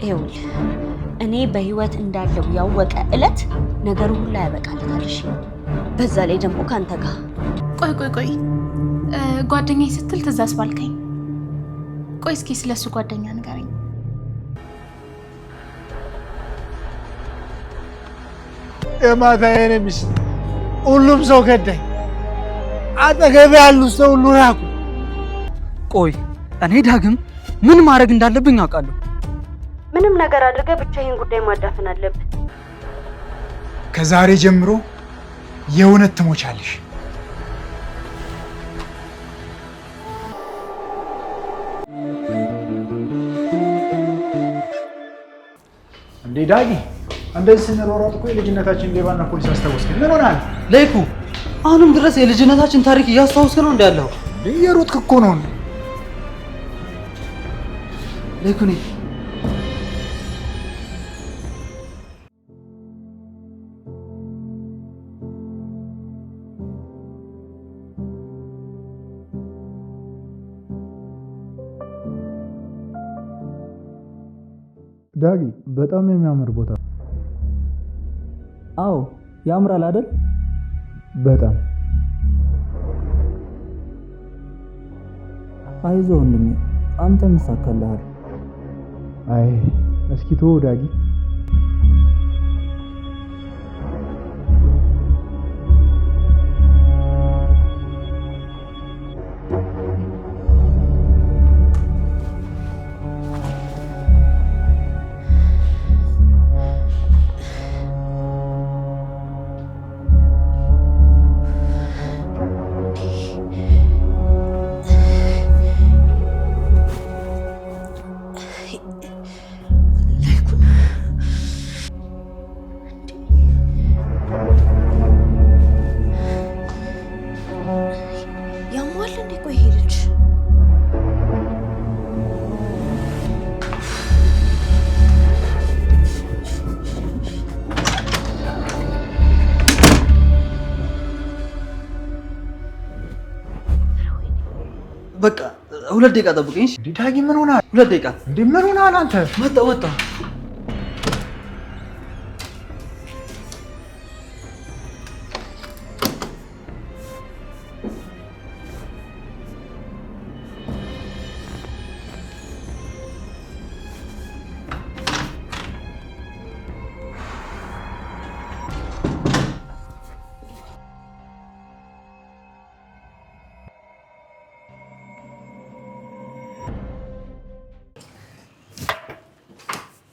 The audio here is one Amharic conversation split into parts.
ይኸውልህ እኔ በህይወት እንዳለው ያወቀ እለት ነገሩ ሁሉ ያበቃልታል። እሺ በዛ ላይ ደግሞ ካንተ ጋር ቆይ ጓደኛዬ ስትል ትዝ አስባልከኝ። ቆይ እስኪ ስለሱ ጓደኛ ንገረኝ። የማታዬን ሚስት ሁሉም ሰው ከዳኝ። አጠገቤ ያሉ ሰው ሁሉ ራቁ። ቆይ እኔ ዳግም ምን ማድረግ እንዳለብኝ አውቃለሁ። ምንም ነገር አድርገህ ብቻ ይሄን ጉዳይ ማዳፈን አለብህ። ከዛሬ ጀምሮ የእውነት ትሞቻለሽ። እንዴ ዳጊ፣ እንደዚህ ስንሮሮጥ እኮ የልጅነታችን ሌባና ፖሊስ አስታወስከኝ። ምን ሆናል? ለይኩ አሁንም ድረስ የልጅነታችን ታሪክ እያስታወስክ ነው እንዳለው? የሮጥክ እኮ ነው። ለይኩኔ ዳጊ፣ በጣም የሚያምር ቦታ። አዎ ያምራል አይደል? በጣም አይዞህ ወንድሜ፣ አንተም ይሳካልሃል። አይ እስኪ ተወው ዳጊ። በቃ 2 ደቂቃ ጠብቀኝ። እሺ ዳጊ ምን ሆናል? 2 ደቂቃ። እንዴ ምን ሆናል አንተ? ወጣ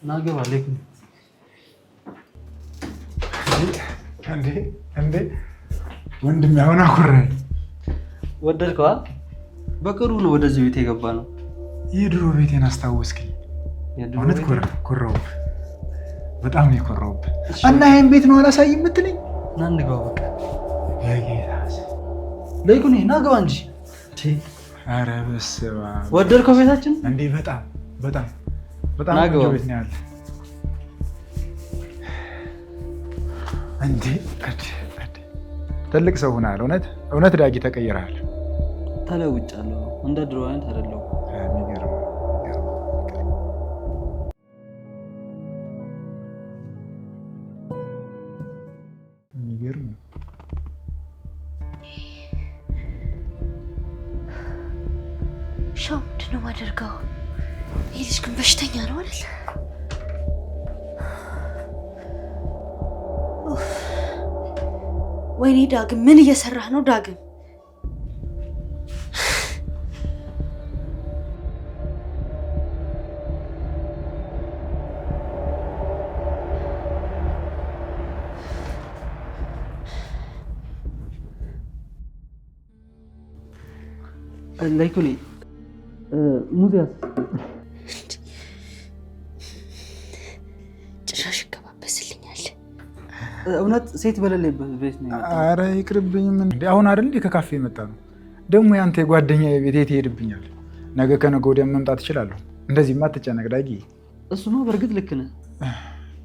ናገባ ለይኩን። እንዴ ወንድሜ አሁን አኩራኝ። ወደድከዋ? በቅርቡ ነው ወደዚህ ቤት የገባ ነው። የድሮ ቤቴን አስታወስከኝ። እውነት ኮራሁብህ፣ በጣም ነው የኮራሁብህ። እና ይሄን ቤት ነው አላሳይም የምትለኝ? ና እንግባ በቃ። የጌታስ ለይኩን ናገባ እንጂ። ኧረ በስመ አብ። ወደድከው ቤታችን? እንዴ በጣም ቆንጆ ቤት ነው ያለ። እንዴ ትልቅ ሰው ሆነሃል። እውነት ዳጊ ተቀይረሃል። ተለውጫለሁ። እንደ ድሮ አይነት አይደለሁም። የሚገርም ሻው ምንድን ነው የማደርገው? ይህ ልጅ ግን በሽተኛ ነው አይደል? ወይኔ ዳግም ምን እየሰራህ ነው ዳግም? ለይኩኔ ሙዚያስ ጭራሽ ይገባበስልኛል። እውነት ሴት በሌለበት ቤት ነው። ኧረ ይቅርብኝ። ምን አሁን አይደል ከካፌ የመጣ ነው ደግሞ ያንተ የጓደኛ ቤት የት ይሄድብኛል? ነገ ከነገ ወዲያ መምጣት እችላለሁ። እንደዚህማ አትጨነቅ ዳጊ። እሱማ በእርግጥ ልክ ነህ።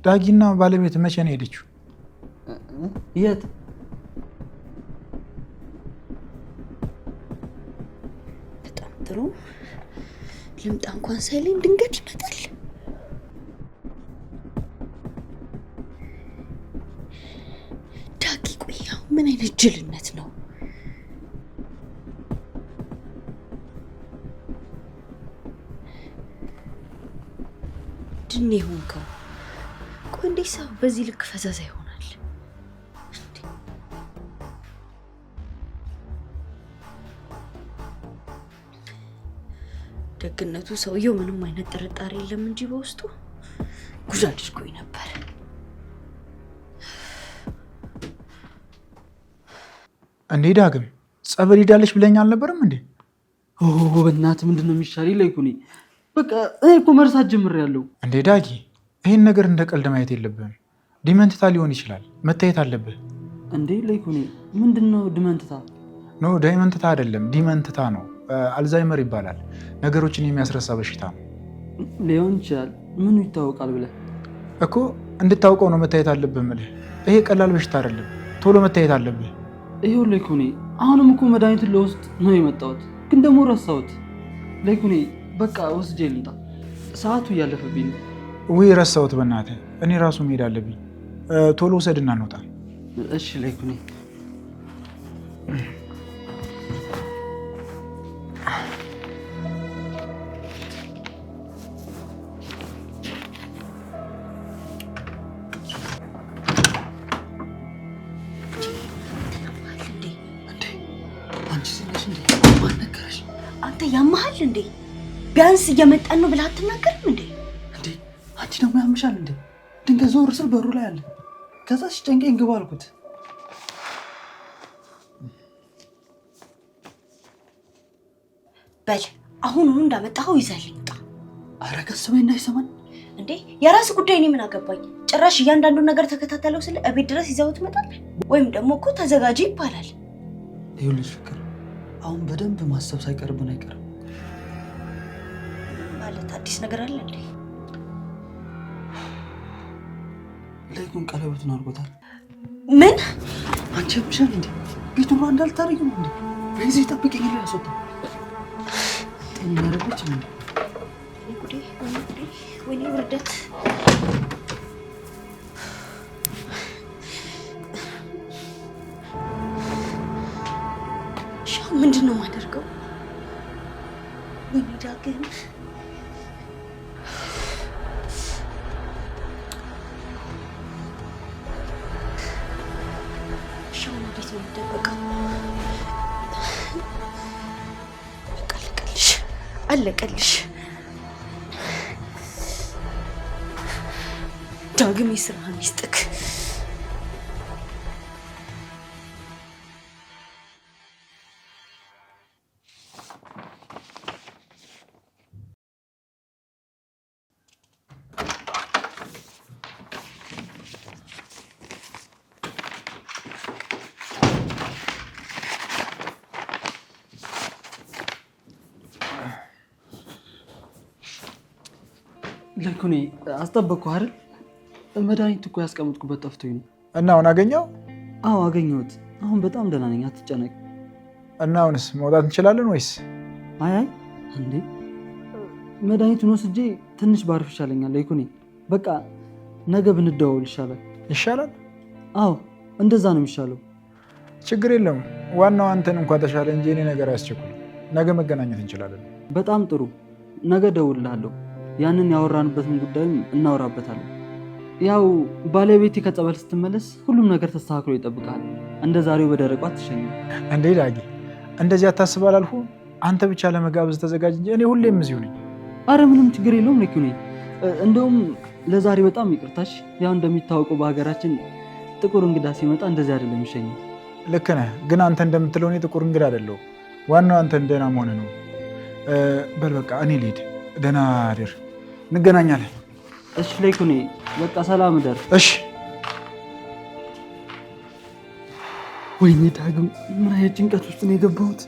ዳጊና ባለቤት መቼ ነው ሄደችው? የት? በጣም ጥሩ። ልምጣ እንኳን ሳይለኝ ድንገት ይመጣል። ምን አይነት ጅልነት ነው? ድን ይሆንከው። ቆይ እንዴት ሰው በዚህ ልክ ፈዛዛ ይሆናል? ደግነቱ ሰውየው ምንም አይነት ጥርጣሬ የለም እንጂ በውስጡ ጉድ አድርጎኝ ነበር። እንዴ ዳግም ጸበል ሄዳለች ብለኝ አልነበረም እንዴ? በእናትህ ምንድን ነው የሚሻል? ላይኩኔ በቃ እኔ እኮ መርሳት ጀምሬያለሁ። እንዴ ዳጊ ይህን ነገር እንደ ቀልድ ማየት የለብህም። ዲመንትታ ሊሆን ይችላል፣ መታየት አለብህ። እንዴ ላይኩኔ ምንድን ነው ድመንትታ? ኖ ዳይመንትታ አይደለም ዲመንትታ ነው። አልዛይመር ይባላል። ነገሮችን የሚያስረሳ በሽታ ነው። ሊሆን ይችላል። ምኑ ይታወቃል ብለህ እኮ እንድታውቀው ነው መታየት አለብህ የምልህ። ይሄ ቀላል በሽታ አይደለም፣ ቶሎ መታየት አለብህ። ይኸው ላይኩኔ አሁንም እኮ መድኃኒቱን ለውስጥ ነው የመጣሁት፣ ግን ደግሞ ረሳሁት። ላይኩኔ በቃ ወስጄ ልምጣ፣ ሰዓቱ እያለፈብኝ ነው። ውይ ረሳሁት፣ በእናትህ እኔ ራሱ መሄድ አለብኝ። ቶሎ ውሰድና እንውጣ። እሺ ላይኩኔ። አንተ ያመሃል እንዴ? ቢያንስ እየመጣን ነው ብለህ አትናገርም እንዴ? እንዴ አንቺ ደግሞ ያምሻል እንዴ? ድንገት ዞር ስል በሩ ላይ አለ። ከዛ ሲጨንቀኝ ግባ አልኩት። በል አሁኑኑ እንዳመጣኸው ይዘህልኝ ውጣ። ኧረ ቀስ በይ እንዳይሰማን። እንዴ የራስ ጉዳይ፣ እኔ ምን አገባኝ? ጭራሽ እያንዳንዱን ነገር ተከታተለው ስለ እቤት ድረስ ይዘው ትመጣለህ። ወይም ደግሞ እኮ ተዘጋጂ ይባላል። ይኸውልሽ ፍቅር፣ አሁን በደንብ ማሰብ ሳይቀርብን አይቀርም። ማለት አዲስ ነገር አለ እንዴ? ላይኩን ቀለበቱን አድርጎታል። ምን? አንቺ ብቻን እንዴ ቤቱን ሯ እንዳልታረጊ ነው እንዴ? በዚህ ጠብቂኝ ነው ያስወጣ። ጤና ያረጋች ነው። ወይኔ ውርደት። ሻው ምንድን ነው የማደርገው? ወይኔ ዳግም ሻው እንዴት ነው የሚደበቀው? በቃ አለቀልሽ፣ አለቀልሽ። ዳግም የስራህን ይስጥክ። ላይኩኔ አስጠበቅኩህ አይደል? መድኃኒት እኮ ያስቀምጥኩበት ጠፍቶኝ ነው። እና አሁን አገኘው? አዎ አገኘሁት። አሁን በጣም ደህና ነኝ፣ አትጨነቅ። እና አሁንስ መውጣት እንችላለን ወይስ? አይ እንዴ መድኃኒቱን ወስጄ ትንሽ ባርፍ ይሻለኛል። ላይኩኔ በቃ ነገ ብንደዋወል ይሻላል። ይሻላል? አዎ እንደዛ ነው የሚሻለው። ችግር የለም። ዋናው አንተን እንኳን ተሻለ እንጂ እኔ ነገር አያስቸኩል። ነገ መገናኘት እንችላለን። በጣም ጥሩ። ነገ እደውልልሃለሁ። ያንን ያወራንበትን ጉዳይም እናወራበታለን። ያው ባለቤቴ ከጸበል ስትመለስ ሁሉም ነገር ተስተካክሎ ይጠብቃል። እንደ ዛሬው በደረቋ አትሸኝም። እንዴ ዳጊ እንደዚህ አታስብ አላልኩህ? አንተ ብቻ ለመጋበዝ ተዘጋጅ እንጂ እኔ ሁሌም እዚሁ ነኝ። አረ ምንም ችግር የለውም ላይኩኔ። እንደውም ለዛሬ በጣም ይቅርታሽ። ያው እንደሚታወቀው በሀገራችን ጥቁር እንግዳ ሲመጣ እንደዚህ አይደለም የሚሸኘው። ልክ ነህ፣ ግን አንተ እንደምትለው እኔ ጥቁር እንግዳ አይደለሁም። ዋናው አንተ ደህና መሆን ነው። በል በቃ እኔ ልሂድ። ደህና አድር፣ እንገናኛለን። እሺ ላይኩኔ በቃ ሰላም እደር። እሺ። ወይኔ ዳግም ምን አይነት ጭንቀት ውስጥ ነው የገባሁት?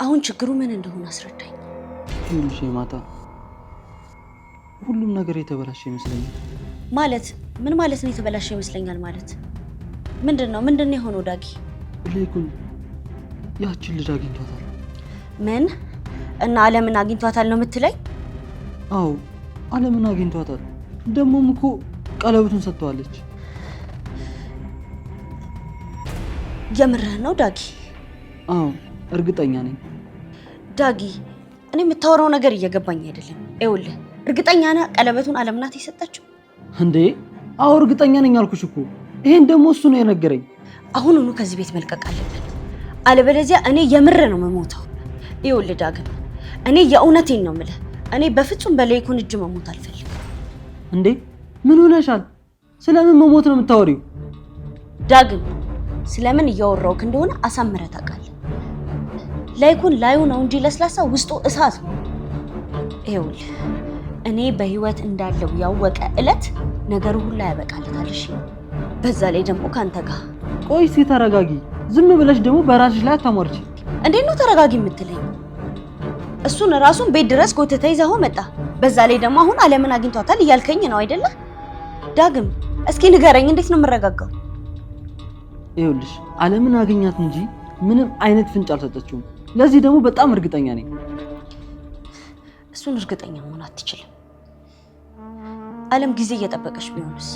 አሁን ችግሩ ምን እንደሆነ አስረዳኝ። ትንሽ ማታ ሁሉም ነገር የተበላሸ ይመስለኛል። ማለት ምን ማለት ነው? የተበላሸ ይመስለኛል ማለት ምንድን ነው? ምንድን ነው የሆነው ዳጊ? ሌኩን ያችን ልጅ አግኝቷታል። ምን? እና ዓለምን አግኝቷታል ነው የምትለኝ? አዎ ዓለምን አግኝቷታል። ደግሞም እኮ ቀለበቱን ሰጥተዋለች። የምርህን ነው ዳጊ? አዎ እርግጠኛ ነኝ። ዳጊ እኔ የምታወራው ነገር እየገባኝ አይደለም። ይኸውልህ እርግጠኛ ነህ ቀለበቱን ዓለም ናት የሰጠችው? እንዴ አዎ እርግጠኛ ነኝ አልኩሽ እኮ። ይሄን ደግሞ እሱ ነው የነገረኝ። አሁኑኑ ከዚህ ቤት መልቀቅ አለብን፣ አለበለዚያ እኔ የምር ነው የምሞተው። ይኸውልህ ዳግም እኔ የእውነቴን ነው የምልህ፣ እኔ በፍጹም በሌይኩን እጅ መሞት አልፈልግም። እንዴ ምን ሆነሻል? ስለምን መሞት ነው የምታወሪው? ዳግም ስለምን እያወራሁክ እንደሆነ አሳምረህ ታውቃለህ። ሌይኩን ላዩ ነው እንጂ ለስላሳ ውስጡ እሳት ነው። ይኸውልህ እኔ በህይወት እንዳለው ያወቀ እለት ነገሩ ሁላ ያበቃለታል። እሺ በዛ ላይ ደግሞ ካንተ ጋር። ቆይ እስኪ ተረጋጊ። ዝም ብለሽ ደግሞ በራስሽ ላይ አታሟርቺ። እንዴት ነው ተረጋጊ የምትለኝ? እሱን ራሱን ቤት ድረስ ጎትተህ ይዘኸው መጣ። በዛ ላይ ደግሞ አሁን ዓለምን አግኝቷታል እያልከኝ ነው አይደለ? ዳግም እስኪ ንገረኝ፣ እንዴት ነው የምረጋጋው? ይኸውልሽ ዓለምን አገኛት እንጂ ምንም አይነት ፍንጭ አልሰጠችውም። ለዚህ ደግሞ በጣም እርግጠኛ ነኝ። እሱን እርግጠኛ መሆን አትችልም። ዓለም ጊዜ እየጠበቀች ቢሆንስ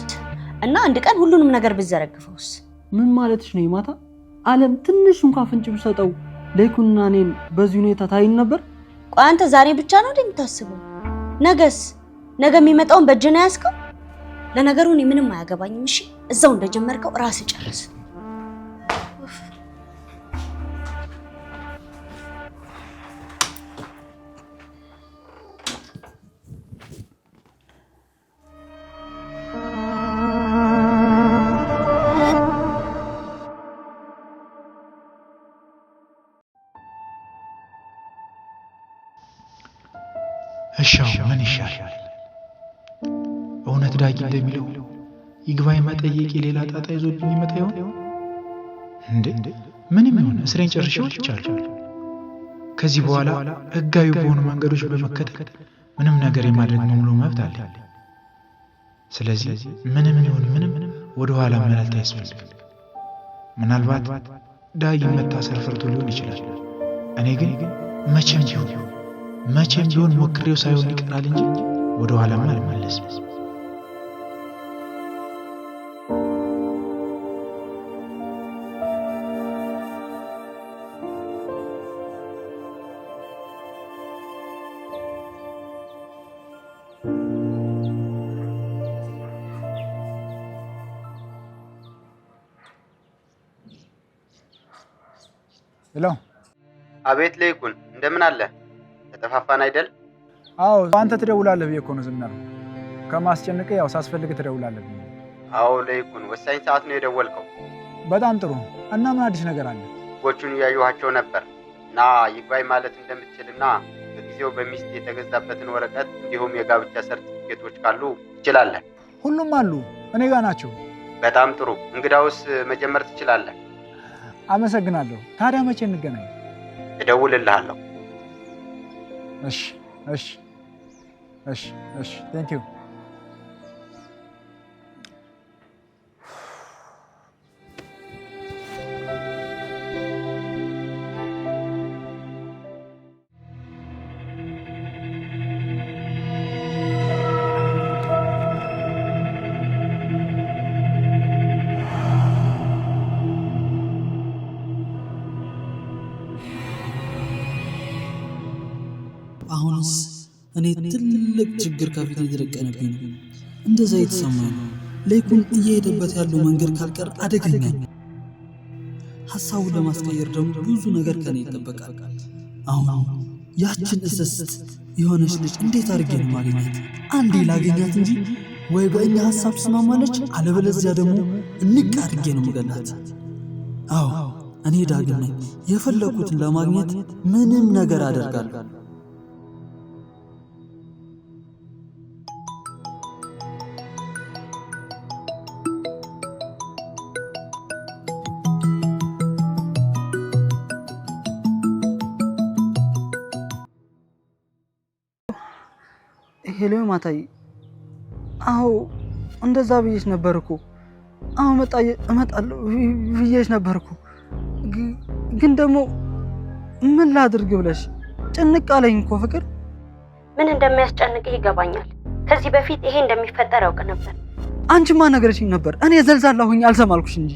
እና አንድ ቀን ሁሉንም ነገር ብዘረግፈውስ? ምን ማለትሽ ነው ይማታ? ዓለም ትንሽ እንኳን ፍንጭ ብሰጠው ሌይኩንና እኔን በዚህ ሁኔታ ታይን ነበር? ቆይ አንተ ዛሬ ብቻ ነው እንደምታስበው? ነገስ? ነገ የሚመጣውን በእጅ ነው ያዝከው? ለነገሩ እኔ ምንም አያገባኝም። እሺ እዛው እንደጀመርከው ራስህ ጨርስ። እሻው ምን ይሻላል? እውነት ዳጊ እንደሚለው ይግባኝ መጠየቅ የሌላ ጣጣ ይዞብኝ ይመጣ ይሆን እንዴ? ምንም ይሁን እስሬን ጨርሼ ወጥቻለሁ። ከዚህ በኋላ ህጋዊ በሆኑ መንገዶች በመከተል ምንም ነገር የማድረግ ሙሉ መብት አለ። ስለዚህ ምንም ይሁን ምንም ወደ ኋላ መላልታ ያስፈልጋል። ምናልባት ዳጊ መታሰር ፈርቶ ሊሆን ይችላል። እኔ ግን መቼም ቢሆን ሞክሬው ሳይሆን ይቀራል እንጂ ወደ ኋላ አልመለስም። ሄሎ። አቤት ሌይኩን፣ እንደምን አለ? ተጠፋፋን አይደል? አዎ አንተ ትደውላለህ ብዬ እኮ ነው ዝም ያልኩህ። ከማስጨነቅ ያው ሳስፈልግ ትደውላለህ። አዎ ሌይኩን፣ ወሳኝ ሰዓት ነው የደወልከው። በጣም ጥሩ። እና ምን አዲስ ነገር አለ? ህጎቹን እያየኋቸው ነበር እና ይግባኝ ማለት እንደምትችልና በጊዜው በሚስት የተገዛበትን ወረቀት እንዲሁም የጋብቻ ሰርቲፊኬቶች ካሉ ትችላለህ። ሁሉም አሉ፣ እኔ ጋር ናቸው። በጣም ጥሩ። እንግዳውስ መጀመር ትችላለህ። አመሰግናለሁ። ታዲያ መቼ እንገናኝ? እደውልልሃለሁ። እሺ ቴንክ ዩ። አሁንስ እኔ ትልቅ ችግር ከፊት የተደቀነብኝ ነው። እንደዛ የተሰማኝ ነው። ሌይኩን እየሄደበት ያለው መንገድ ካልቀር አደገኛ ነው። ሐሳቡን ለማስቀየር ደግሞ ብዙ ነገር ከኔ ይጠበቃል። አሁን ያችን እስስት የሆነች ልጅ እንዴት አድርጌ ነው ማግኘት? አንዴ ላገኛት እንጂ ወይ በእኛ ሐሳብ ትስማማለች፣ አለበለዚያ ደግሞ እንቅ አድርጌ ነው መገላት። አዎ እኔ ዳግም ነኝ። የፈለኩትን ለማግኘት ምንም ነገር አደርጋለሁ። ሄሎ ማታይ። አዎ እንደዛ ብዬሽ ነበር እኮ። አዎ እመጣለሁ ብዬሽ ነበር እኮ። ግን ደግሞ ምን ላድርግ ብለሽ ጭንቅ አለኝ እኮ ፍቅር። ምን እንደሚያስጨንቅህ ይገባኛል። ከዚህ በፊት ይሄ እንደሚፈጠር ያውቅ ነበር። አንቺማ ነገረሽኝ ነበር። እኔ ዘልዛላሁኝ አልሰማልኩሽ እንጂ።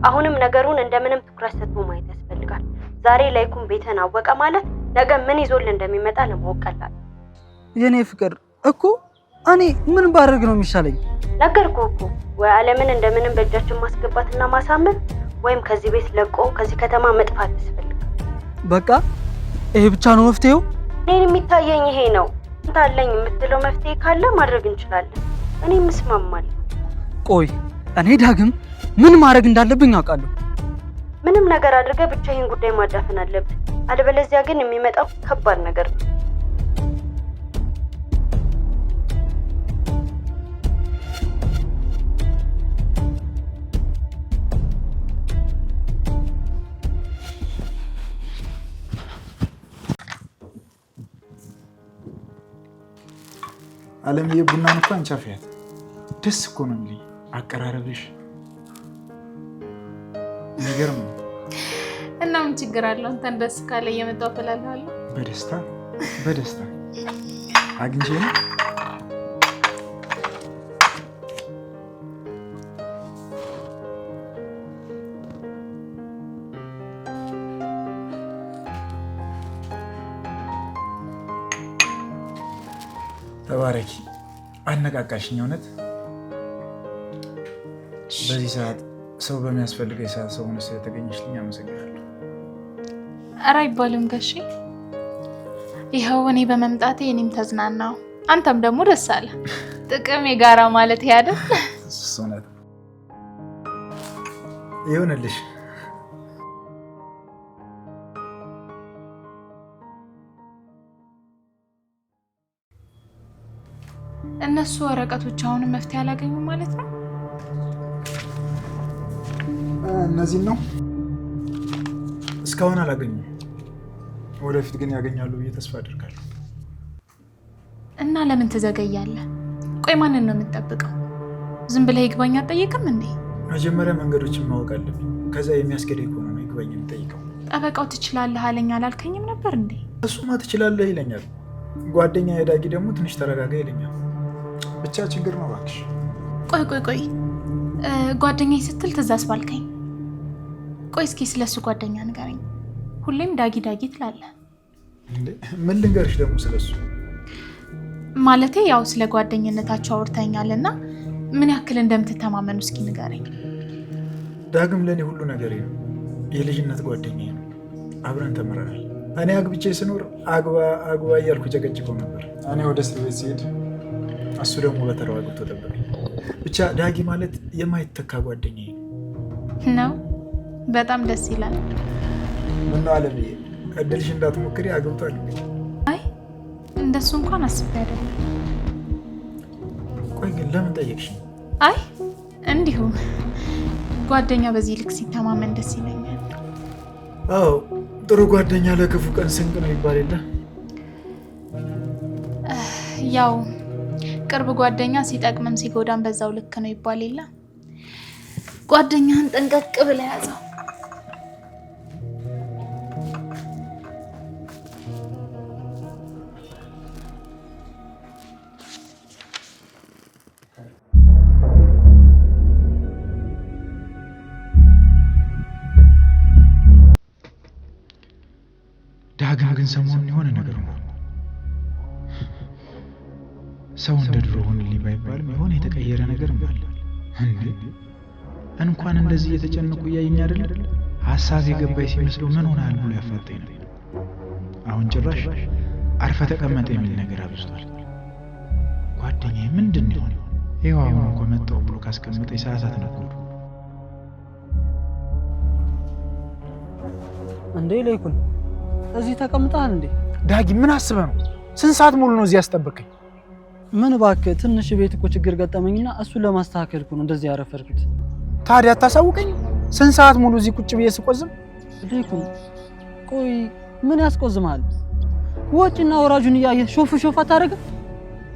አሁንም ነገሩን እንደምንም ትኩረት ሰጥቶ ማየት ያስፈልጋል። ዛሬ ላይኩን ቤትህን አወቀ ማለት ነገ ምን ይዞልህ እንደሚመጣ ለማወቅ ቀላል። የኔ ፍቅር እኮ እኔ ምን ባደርግ ነው የሚሻለኝ? ነገርኩህ እኮ ወይ ዓለምን እንደምንም በእጃችን ማስገባትና ማሳመን ወይም ከዚህ ቤት ለቆ ከዚህ ከተማ መጥፋት ያስፈልጋል። በቃ ይሄ ብቻ ነው መፍትሄው? እኔን የሚታየኝ ይሄ ነው። አንተ አለኝ የምትለው መፍትሄ ካለ ማድረግ እንችላለን። እኔ እስማማለሁ። ቆይ እኔ ዳግም ምን ማድረግ እንዳለብኝ አውቃለሁ። ምንም ነገር አድርገህ ብቻ ይህን ጉዳይ ማዳፈን አለብህ። አለበለዚያ ግን የሚመጣው ከባድ ነገር ነው። አለምዬ ቡናን እኮ አንቺ አፍያት። ደስ እኮ ነው የሚለኝ አቀራረብሽ። የሚገርም ነው። እና ምን ችግር አለው? አንተን ደስ ካለ እየመጣሁ እፈልጋለሁ። በደስታ አግኝቼ ነው። ተባረኪ። አነቃቃሽኝ። እውነት በዚህ ሰዓት ሰው በሚያስፈልገኝ ሰዓት ሰው ሆነ ስለተገኘሽልኝ አመሰግናለሁ። ኧረ አይባልም ጋሼ። ይኸው እኔ በመምጣቴ እኔም ተዝናናው፣ አንተም ደግሞ ደስ አለ። ጥቅም የጋራ ማለት ያደል? እውነት ይሁንልሽ። እነሱ ወረቀቶች አሁንም መፍትሄ አላገኙም ማለት ነው? እነዚህን ነው እስካሁን አላገኙም። ወደፊት ግን ያገኛሉ ብዬ ተስፋ አድርጋለሁ። እና ለምን ትዘገያለህ? ቆይ ማንን ነው የምትጠብቀው? ዝም ብለህ ይግባኝ አትጠይቅም እንዴ? መጀመሪያ መንገዶችን ማወቅ አለብኝ። ከዛ የሚያስገድድ ከሆነ ነው ይግባኝ የምጠይቀው። ጠበቃው ትችላለህ አለኝ አላልከኝም ነበር እንዴ? እሱማ ትችላለህ ይለኛል። ጓደኛ የዳጊ ደግሞ ትንሽ ተረጋጋ ይለኛል። ብቻ ችግር ነው እባክሽ። ቆይ ጓደኛዬ ስትል ትዝ አስባልከኝ። ቆይ እስኪ ስለሱ ጓደኛ ንገረኝ። ሁሌም ዳጊ ትላለህ። ምን ልንገርሽ ደግሞ ስለሱ? ማለቴ ያው ስለ ጓደኝነታቸው አውርተኛል እና ምን ያክል እንደምትተማመኑ እስኪ ንገረኝ። ዳግም ለእኔ ሁሉ ነገር ነው። የልጅነት ጓደኛዬ ነው። አብረን ተምረናል። እኔ አግብቼ ስኖር አግባ እያልኩ ጨቀጭቀው ነበር። እኔ ወደ እስር ቤት ሲሄድ እሱ ደግሞ በተራው አግብቶ ጠበቀኝ። ብቻ ዳጊ ማለት የማይተካ ጓደኛዬ ነው። በጣም ደስ ይላል። ምነው አለምዬ እድልሽ እንዳትሞክሪ አግብቷል? አይ እንደሱ እንኳን አስቤ አይደለም። ቆይ ግን ለምን ጠየቅሽ? አይ እንዲሁ ጓደኛ በዚህ ልክ ሲተማመን ደስ ይለኛል። አዎ ጥሩ ጓደኛ ለክፉ ቀን ስንቅ ነው ይባል የለ? ያው ቅርብ ጓደኛ ሲጠቅምም ሲጎዳም በዛው ልክ ነው ይባል የለ? ጓደኛህን ጠንቀቅ ብለህ ያዘው። ዳግም ግን ሰሞኑን የሆነ ነገር ነው። ሰው እንደ ድሮ ሆንልኝ ባይባልም የሆነ የተቀየረ ነገር አለ። እንዴ እንኳን እንደዚህ እየተጨነቁ እያየኝ አይደል? ሀሳብ የገባኝ ሲመስለው ምን ሆነሃል ብሎ ያፋጠኝ ነበር። አሁን ጭራሽ አርፈ ተቀመጠ የሚል ነገር አብዝቷል። ጓደኛዬ ምንድን ነው የሆነው? ይኸው አሁን እንኳን መጣሁ ብሎ ካስቀመጠኝ ሰዓታት ነበሩ። እንዴ ለይኩን እዚህ ተቀምጠሃል እንዴ? ዳጊ ምን አስበህ ነው? ስንት ሰዓት ሙሉ ነው እዚህ ያስጠበቀኝ? ምን እባክህ ትንሽ ቤት እኮ ችግር ገጠመኝና እሱን ለማስተካከል እኮ ነው እንደዚህ ያረፈርኩት። ታዲያ አታሳውቀኝ? ስንት ሰዓት ሙሉ እዚህ ቁጭ ብዬ ስቆዝም? ለይኩን ቆይ ምን ያስቆዝማል? ወጪና ወራጁን እያየህ ሾፍ አታደርግም?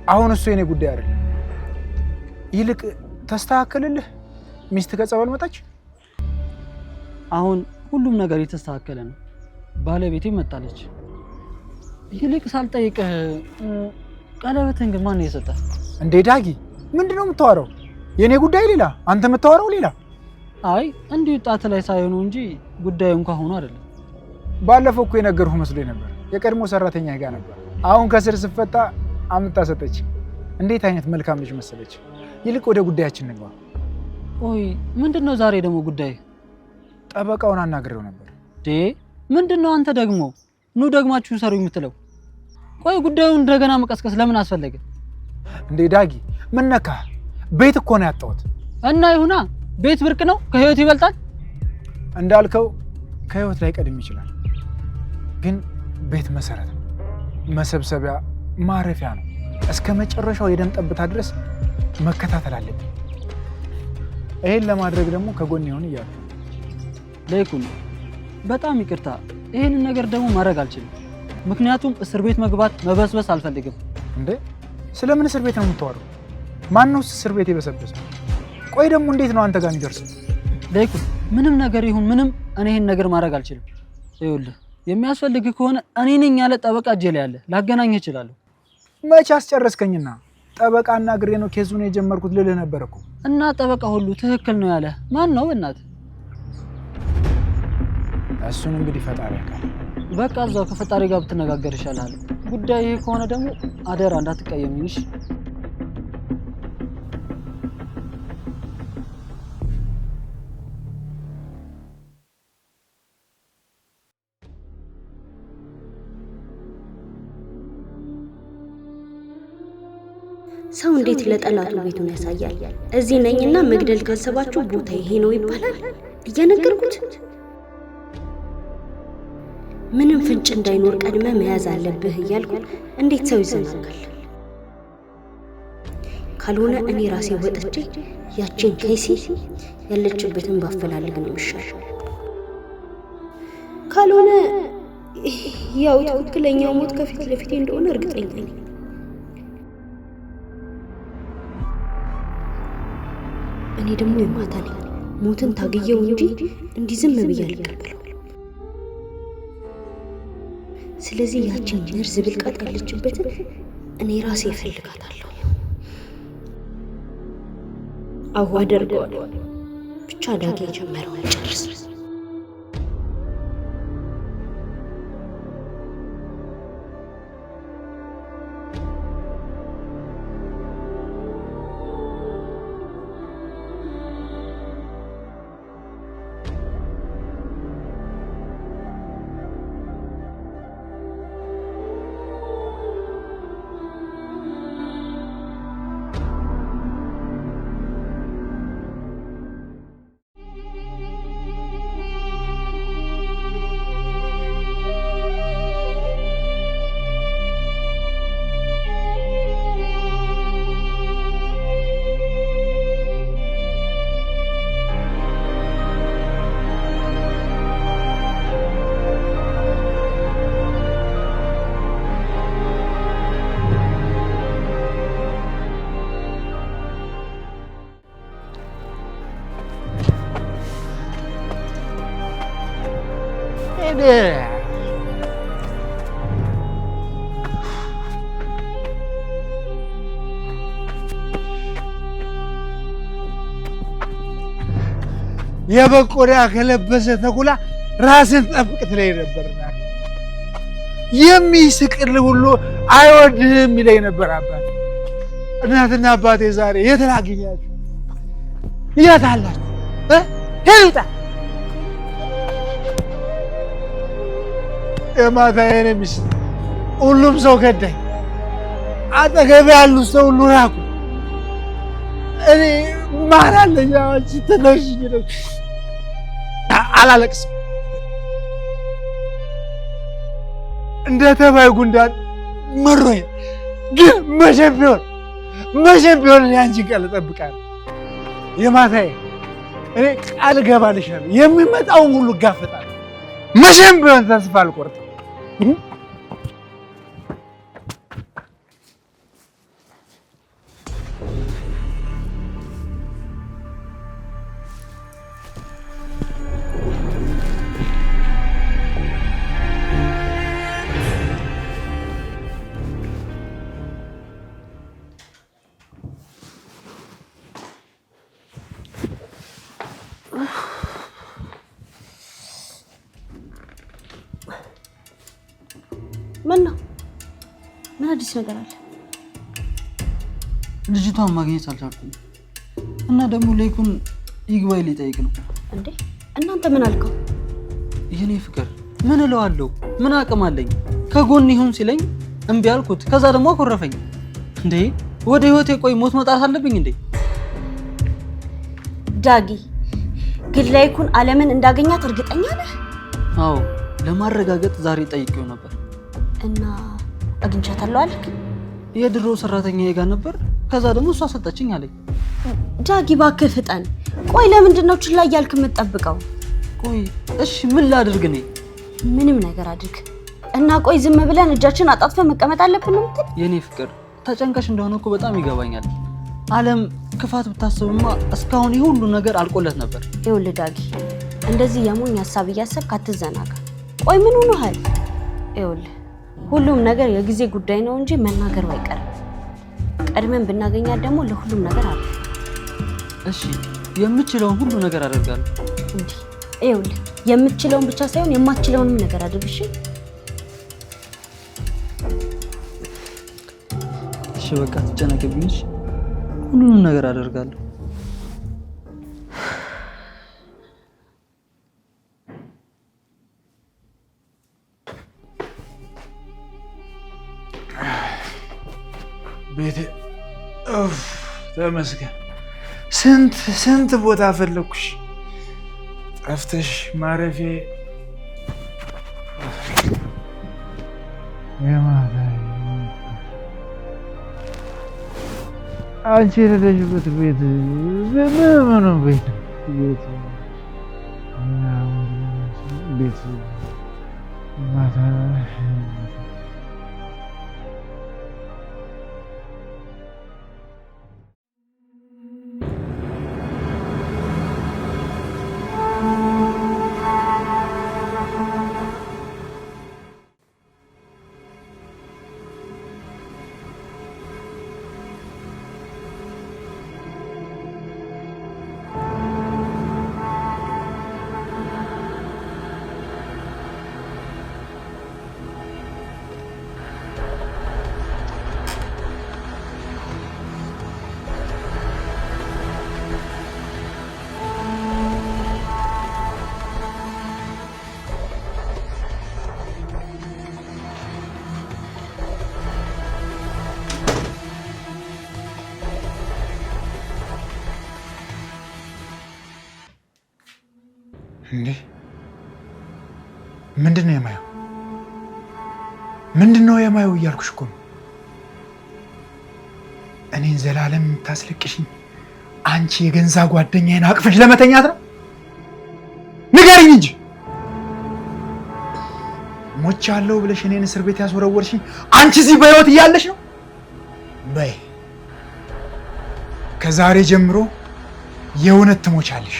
አሁን እሱ የኔ ጉዳይ አይደለም። ይልቅ ተስተካከልልህ። ሚስት ከጸበል መጣች። አሁን ሁሉም ነገር የተስተካከለ ነው። ባለቤቴ መጣለች። ይልቅ ሳልጠይቅህ ቀለበትን ግን ማን የሰጠህ? እንዴ ዳጊ ምንድነው የምታወራው? የኔ ጉዳይ ሌላ፣ አንተ የምታወራው ሌላ። አይ እንዲሁ ጣት ላይ ሳይሆኑ እንጂ ጉዳዩ እንኳን ሆኖ አይደለም። ባለፈው እኮ የነገርኩህ መስሎኝ ነበር። የቀድሞ ሰራተኛ ጋር ነበር። አሁን ከስር ስፈታ አምጣ ሰጠች። እንዴት አይነት መልካም ልጅ መሰለች። ይልቅ ወደ ጉዳያችን እንግባ። ኦይ ምንድነው ዛሬ ደግሞ ጉዳይ? ጠበቃውን አናግሬው ነበር። ምንድነው አንተ ደግሞ ኑ ደግማችሁ ሰሩ የምትለው? ቆይ ጉዳዩን እንደገና መቀስቀስ ለምን አስፈለገ? እንዴ ዳጊ ምን ነካ? ቤት እኮ ነው ያጣሁት። እና ይሁና ቤት ብርቅ ነው ከህይወት ይበልጣል እንዳልከው ከህይወት ላይ ቀድም ይችላል። ግን ቤት መሰረት ነው፣ መሰብሰቢያ ማረፊያ ነው። እስከ መጨረሻው የደም ጠብታ ድረስ መከታተል አለብን። ይሄን ለማድረግ ደግሞ ከጎን ይሁን እያሉ ለይኩን በጣም ይቅርታ፣ ይሄንን ነገር ደግሞ ማድረግ አልችልም። ምክንያቱም እስር ቤት መግባት መበስበስ አልፈልግም። እንዴ ስለምን እስር ቤት ነው የምታወራው? ማንነው እስር ቤት የበሰበሰው? ቆይ ደግሞ እንዴት ነው አንተ ጋር የሚደርሰው? ለይኩን ምንም ነገር ይሁን ምንም እኔ ይሄን ነገር ማድረግ አልችልም። ይኸውልህ የሚያስፈልግ ከሆነ እኔ ነኝ ያለ ጠበቃ እጄ ላይ ያለ ላገናኝ እችላለሁ። መቼ አስጨረስከኝና ጠበቃና ግሬ ነው ኬዙን የጀመርኩት ልልህ ነበር እኮ። እና ጠበቃ ሁሉ ትክክል ነው ያለ ማን ነው በእናትህ? እሱን እንግዲህ ፈጣሪ ያውቃል። በቃ እዛው ከፈጣሪ ጋር ብትነጋገር ይሻላል። ጉዳይ ይሄ ከሆነ ደግሞ አደራ እንዳትቀየምኝ እሺ? ሰው እንዴት ለጠላቱ ቤቱን ያሳያል? እዚህ ነኝና መግደል ካሰባችሁ ቦታ ይሄ ነው ይባላል እየነገርኩት። ምንም ፍንጭ እንዳይኖር ቀድመ መያዝ አለብህ እያልኩ እንዴት ሰው ይዘናጋል? ካልሆነ እኔ ራሴ ወጥቼ ያችን ከይሲ ያለችበትን ባፈላልግ ነው የሚሻለው። ካልሆነ ያው ትክክለኛው ሞት ከፊት ለፊቴ እንደሆነ እርግጠኛ ነኝ። እኔ ደግሞ የማታ ነኝ። ሞትን ታግየው እንጂ እንዲህ ዝም ብዬ አልቀበለው። ስለዚህ ያችን መርዝ ብልቃጥ ያለችበትን እኔ ራሴ እፈልጋታለሁ። አዎ አደርገዋለሁ። ብቻ ዳጊ የጀመረውን ጨርስ። የበቆዳ ከለበሰ ተኩላ ራስን ጠብቅ ትለኝ ነበርና የሚስቅል ሁሉ አይወድህም ይለኝ ነበር አባት። እናትና አባቴ ዛሬ የት ላገኛችሁ? የት አላችሁ? ሄሉጣ የማታዬን ሚስት ሁሉም ሰው ከዳኝ። አጠገቤ ያሉት ሰው ሁሉ ራቁ። እኔ ማን አለኝ? አንቺ ተነሽኝ ነው። አላለቅስም። እንደ ተባይ ጉንዳን መሮኝ፣ ግን መቼም ቢሆን እኔ አንቺን ቃል እጠብቃለሁ። የማታዬ እኔ ቃል እገባልሻለሁ፣ የሚመጣውን ሁሉ እጋፈጣለሁ። መቼም ቢሆን ተስፋ አልቆርጥም። ነገር አለ? ልጅቷን ማግኘት አልቻልኩም እና ደግሞ ለይኩን ይግባኝ ሊጠይቅ ነው። እንዴ እናንተ ምን አልከው? የኔ ፍቅር ምን እለዋለሁ? ምን አቅም አለኝ? ከጎን ይሁን ሲለኝ እምቢ አልኩት። ከዛ ደግሞ አኮረፈኝ። እንዴ ወደ ህይወቴ ቆይ ሞት መጣት አለብኝ እንዴ? ዳጊ ግን ለይኩን አለምን እንዳገኛት እርግጠኛ ነህ? አዎ ለማረጋገጥ ዛሬ ጠይቄው ነበር። እና አግኝቻታለሁ አልክ? የድሮ ሰራተኛዬ ጋር ነበር። ከዛ ደግሞ እሷ ሰጠችኝ አለኝ። ዳጊ እባክህ ፍጠን። ቆይ ለምንድን ነው ችላ እያልክ የምትጠብቀው? ቆይ እሺ ምን ላድርግ እኔ? ምንም ነገር አድርግ እና ቆይ ዝም ብለን እጃችን አጣጥፈን መቀመጥ አለብን ነው የምትል? የኔ ፍቅር ተጨንቀሽ እንደሆነ እኮ በጣም ይገባኛል። አለም ክፋት ብታስብማ እስካሁን ይሄ ሁሉ ነገር አልቆለት ነበር። ይኸውልህ ዳጊ እንደዚህ የሞኝ ሀሳብ እያሰብክ አትዘናጋ። ቆይ ምን ሆነሃል? ይኸውልህ ሁሉም ነገር የጊዜ ጉዳይ ነው እንጂ መናገሩ አይቀርም። ቀድመን ብናገኛት ደግሞ ለሁሉም ነገር አለ። እሺ የምችለውን ሁሉ ነገር አደርጋለሁ። እንዴ ይኸውልህ የምትችለውን ብቻ ሳይሆን የማትችለውንም ነገር አድርግ። እሺ በቃ ትጨነቅብኝ። ሁሉንም ነገር አደርጋለሁ። ቤቴ ተመስገን። ስንት ቦታ ፈለኩሽ፣ ጠፍተሽ ማረፌ አንቺ የሌለሽበት ቤት ምን ቤት ማታ እንዴ ምንድነው የማየው? ምንድነው የማየው እያልኩሽ እኮ ነው። እኔን ዘላለም የምታስለቅሽኝ አንቺ የገንዛ ጓደኛዬን አቅፈሽ ለመተኛት ነው? ንገሪኝ እንጂ ሞቻለሁ ብለሽ እኔን እስር ቤት ያስወረወርሽኝ አንቺ እዚህ በህይወት እያለሽ ነው? በይ ከዛሬ ጀምሮ የእውነት ትሞቻለሽ።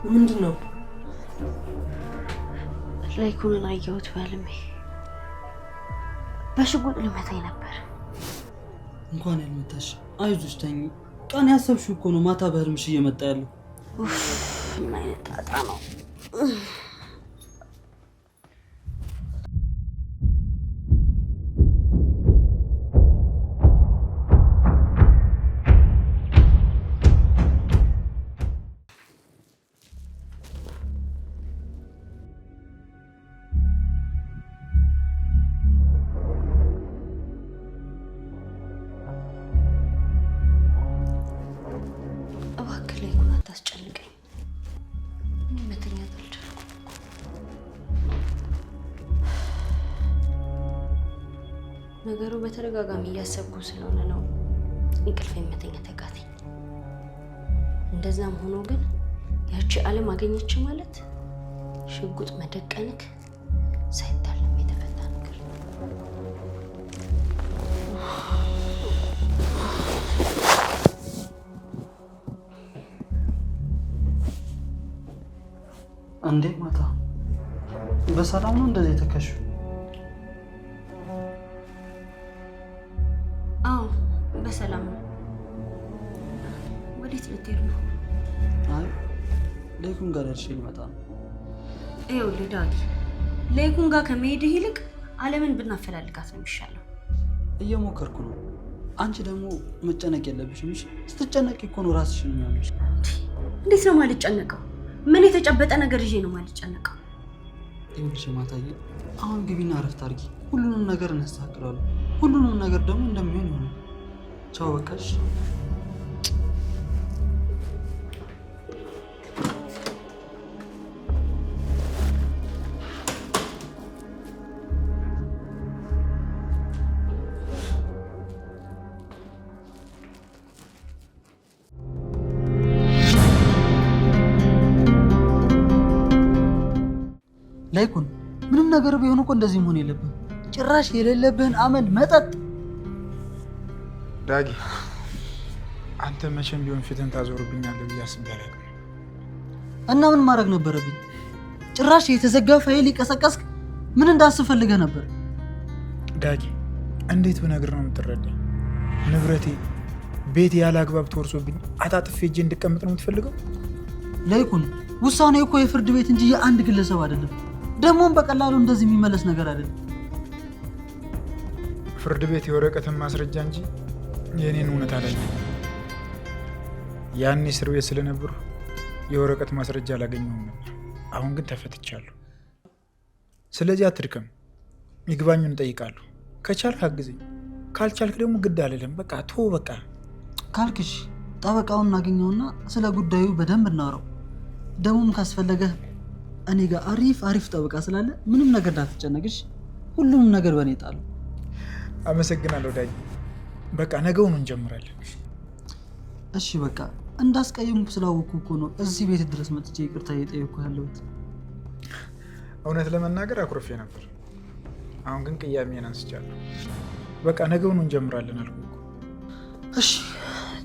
ምንድን ነው? ለይኩንን አየሁት በህልሜ። በሽጉጥ ሊመታኝ ነበር። እንኳን ያልመታሽ። አይዞሽ ተኝ። ቀን ያሰብሽው እኮ ነው ማታ በህልምሽ እየመጣ ያለው። ምን አይነት ጣጣ ነው? ነገሩ በተደጋጋሚ እያሰብኩ ስለሆነ ነው እንቅልፍ መተኛት ያቃተኝ። እንደዛም ሆኖ ግን ያቺ ዓለም አገኘች ማለት ሽጉጥ መደቀንክ ሳይታለም የተፈታ ነገር ነው። እንዴ ማታ በሰላም ነው እንደዚህ የተከሹ? አዎ በሰላም ነው። ወዴት ልትሄድ ነው? አይ ለይኩን ጋር ደርሼ ልመጣ ነው። ይኸውልህ ዳጊ፣ ለይኩን ጋር ከመሄድህ ይልቅ አለምን ብናፈላልጋት ነው የሚሻለው። እየሞከርኩ ነው። አንቺ ደግሞ መጨነቅ የለብሽም እሺ? ስትጨነቂ እኮ ነው ራስሽን የሚያምሽ። እንዴት ነው ማልጨነቀው? ምን የተጨበጠ ነገር ይዤ ነው ማልጨነቀው? ይኸውልሽ ማታዬ፣ አሁን ግቢና እረፍት አድርጊ። ሁሉንም ነገር እናስተካክላለን። ሁሉንም ነገር ደግሞ እንደሚሆን ይሆናል። ቻው በቃሽ። ላይኩን ምንም ነገር ቢሆን እኮ እንደዚህ መሆን የለብህም። ጭራሽ የሌለብህን አመል መጠጥ። ዳጊ አንተ መቼም ቢሆን ፊትን ታዞርብኛለህ ብዬ አስቤ አላውቅም። እና ምን ማድረግ ነበረብኝ? ጭራሽ የተዘጋ ፋይል ይቀሰቀስክ። ምን እንዳስብ ፈልገህ ነበር? ዳጊ እንዴት ብነግር ነው የምትረዳኝ? ንብረቴ ቤት ያለ አግባብ ተወርሶብኝ አጣጥፌ እጄ እንድቀምጥ ነው የምትፈልገው? ላይኩን ውሳኔው እኮ የፍርድ ቤት እንጂ የአንድ ግለሰብ አይደለም። ደግሞም በቀላሉ እንደዚህ የሚመለስ ነገር አይደለም። ፍርድ ቤት የወረቀትን ማስረጃ እንጂ የኔን እውነት አላየም። ያኔ እስር ቤት ስለነበሩ የወረቀት ማስረጃ አላገኘሁም ነበር። አሁን ግን ተፈትቻለሁ። ስለዚህ አትድከም፣ ይግባኙን እጠይቃለሁ። ከቻልክ አግዘኝ፣ ካልቻልክ ደግሞ ግድ አልልም። በቃ ቶ በቃ ካልክሽ ጠበቃውን እናገኘውና ስለ ጉዳዩ በደንብ እናወራው። ደግሞም ካስፈለገ እኔ ጋር አሪፍ ጠበቃ ስላለ ምንም ነገር እንዳትጨነቅሽ። ሁሉንም ነገር በእኔ ጣሉ። አመሰግናለሁ ዳጊ። በቃ ነገውን እንጀምራለን። እሺ በቃ እንዳስቀየምኩ ስላወቅኩ እኮ ነው እዚህ ቤት ድረስ መጥቼ ይቅርታ እየጠየቅኩ ያለሁት። እውነት ለመናገር አኩርፌ ነበር። አሁን ግን ቅያሜን አንስቻለሁ። በቃ ነገውን እንጀምራለን አልኩ እኮ። እሺ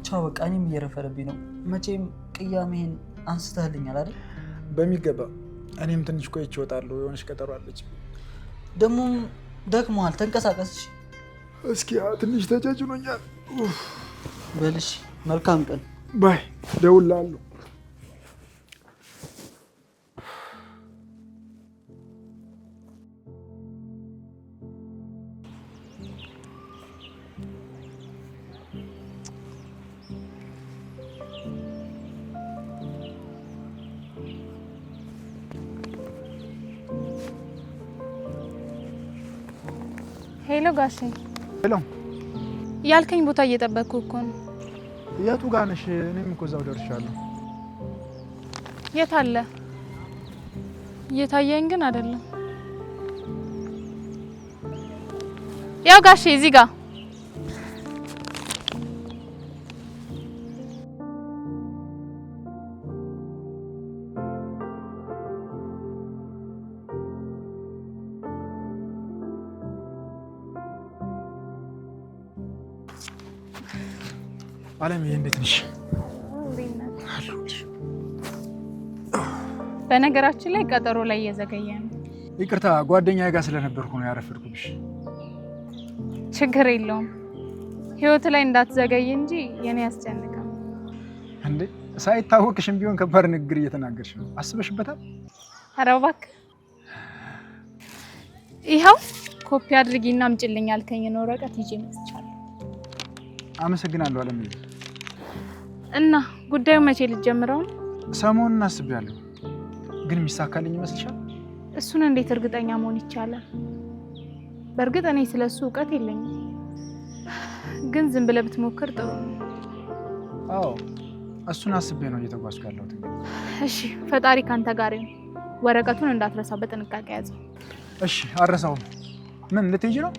ቻው በቃ እኔም እየረፈረብኝ ነው። መቼም ቅያሜን አንስተህልኛል አይደል? በሚገባ። እኔም ትንሽ ቆይቼ እወጣለሁ። የሆነች ቀጠሮ አለች። ደግሞም ደክሞሃል፣ ተንቀሳቀስ። እስኪ ትንሽ ተጫጭኖኛል። በልሽ። መልካም ቀን። ባይ። እደውልልሃለሁ። ሄሎ ጋሼ። ሄሎ። ያልከኝ ቦታ እየጠበቅኩ እኮ ነው። የቱ ጋር ነሽ? እኔም እኮ እዛው ደርሻለሁ። የት አለ? እየታየኝ ግን አይደለም። ያው ጋሼ እዚህ ጋር አለምዬ እንዴት ነሽ? በነገራችን ላይ ቀጠሮ ላይ እየዘገየ ነው። ይቅርታ ጓደኛዬ ጋር ስለነበርኩ ነው ያረፈድኩብሽ። ችግር የለውም። ህይወት ላይ እንዳትዘገይ እንጂ የኔ ያስጨንቃል። እንዴ ሳይታወቅሽም ቢሆን ከባድ ንግግር እየተናገርሽ ነው። አስበሽበታል? ኧረ እባክህ። ይኸው ኮፒ አድርጊና አምጪልኝ ያልከኝን ወረቀት ይዤ መጥቻለሁ። አመሰግናለሁ አለምዬ። እና ጉዳዩ መቼ ልትጀምረው ነው? ሰሞኑን አስቤያለሁ። ግን የሚሳካልኝ ይመስልሻል? እሱን እንዴት እርግጠኛ መሆን ይቻላል? በእርግጥ እኔ ስለሱ እውቀት የለኝም፣ ግን ዝም ብለህ ብትሞክር ጥሩ ነው። አዎ እሱን አስቤ ነው እየተጓዝኩ ያለሁት። እሺ ፈጣሪ ካንተ ጋር ይሁን። ወረቀቱን እንዳትረሳው፣ በጥንቃቄ ያዘው። እሺ አልረሳውም። ምን ልትሄጂ ነው?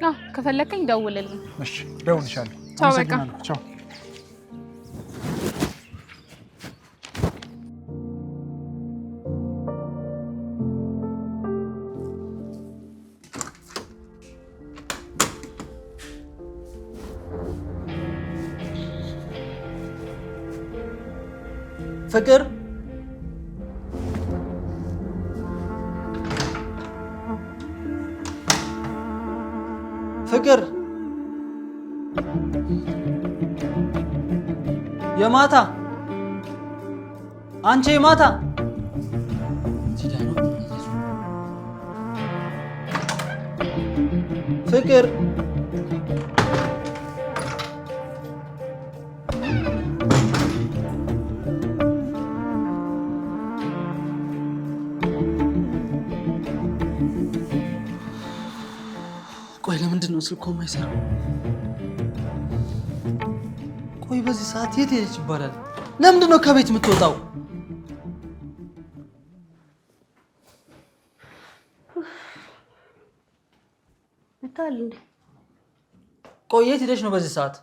አዎ ከፈለከኝ ደውልልኝ። እሺ ደውልልሻለሁ። ቻው በቃ። ቻው። ፍቅር ፍቅር የማታ አንቺ የማታ ፍቅር ቆይ ለምንድን ነው ስልኮ የማይሰራው? ቆይ በዚህ ሰዓት የት ሄደች ይባላል? ለምንድን ነው ከቤት የምትወጣው? መታል እንዴ? ቆይ የት ሄደች ነው በዚህ ሰዓት?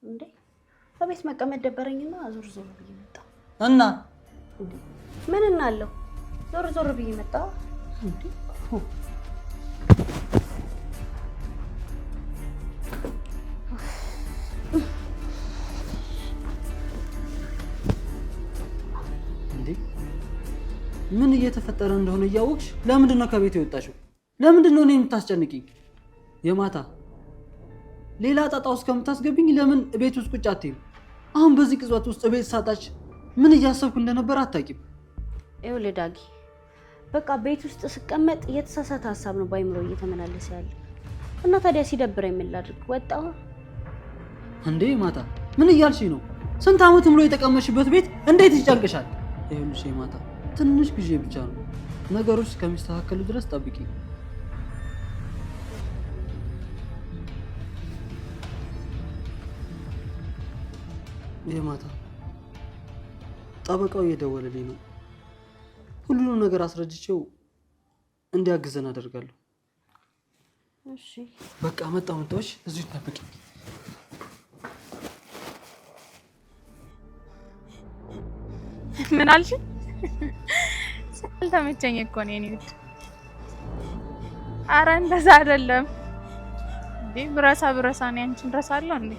እንዴ ከቤት መቀመጥ ደበረኝና ዞር ዞር ብዬ መጣሁ። እና ምን እናለው? ዞር ዞር ብዬ መጣሁ። እንዴ ምን እየተፈጠረ እንደሆነ እያወቅሽ ለምንድን ነው ከቤት የወጣሽው? ለምንድን ነው እኔን የምታስጨንቂኝ? የማታ ሌላ ጣጣ ውስጥ ከምታስገብኝ ለምን ቤት ውስጥ ቁጭ አትይም? አሁን በዚህ ቅጽበት ውስጥ ቤት ሳጣች ምን እያሰብኩ እንደነበር አታውቂም። ይኸውልህ ዳጊ፣ በቃ ቤት ውስጥ ስቀመጥ የተሳሳተ ሀሳብ ነው ባይምሮ እየተመላለሰ ያለ እና ታዲያ ሲደብረኝ ምን ላድርግ? ወጣሁ እንዴ ማታ ምን እያልሽኝ ነው? ስንት ዓመት ሙሉ የተቀመጥሽበት ቤት እንዴት ይጨንቅሻል? ይኸውልሽ ማታ ትንሽ ጊዜ ብቻ ነው፣ ነገሮች እስከሚስተካከሉ ድረስ ጠብቂ። የማታ ጠበቃው እየደወለልኝ ነው። ሁሉንም ነገር አስረድቼው እንዲያግዘን አደርጋለሁ። እሺ በቃ መጣሁሽ፣ እዚሁ ጠብቂ። ምን አልሽ? ስላልተመቸኝ እኮ ነው የኔ ውድ። ኧረ እንደዛ አይደለም እንዴ። ብረሳ እኔ አንቺን እረሳለሁ እንዴ?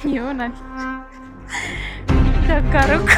ይሆናል ደጋረኩ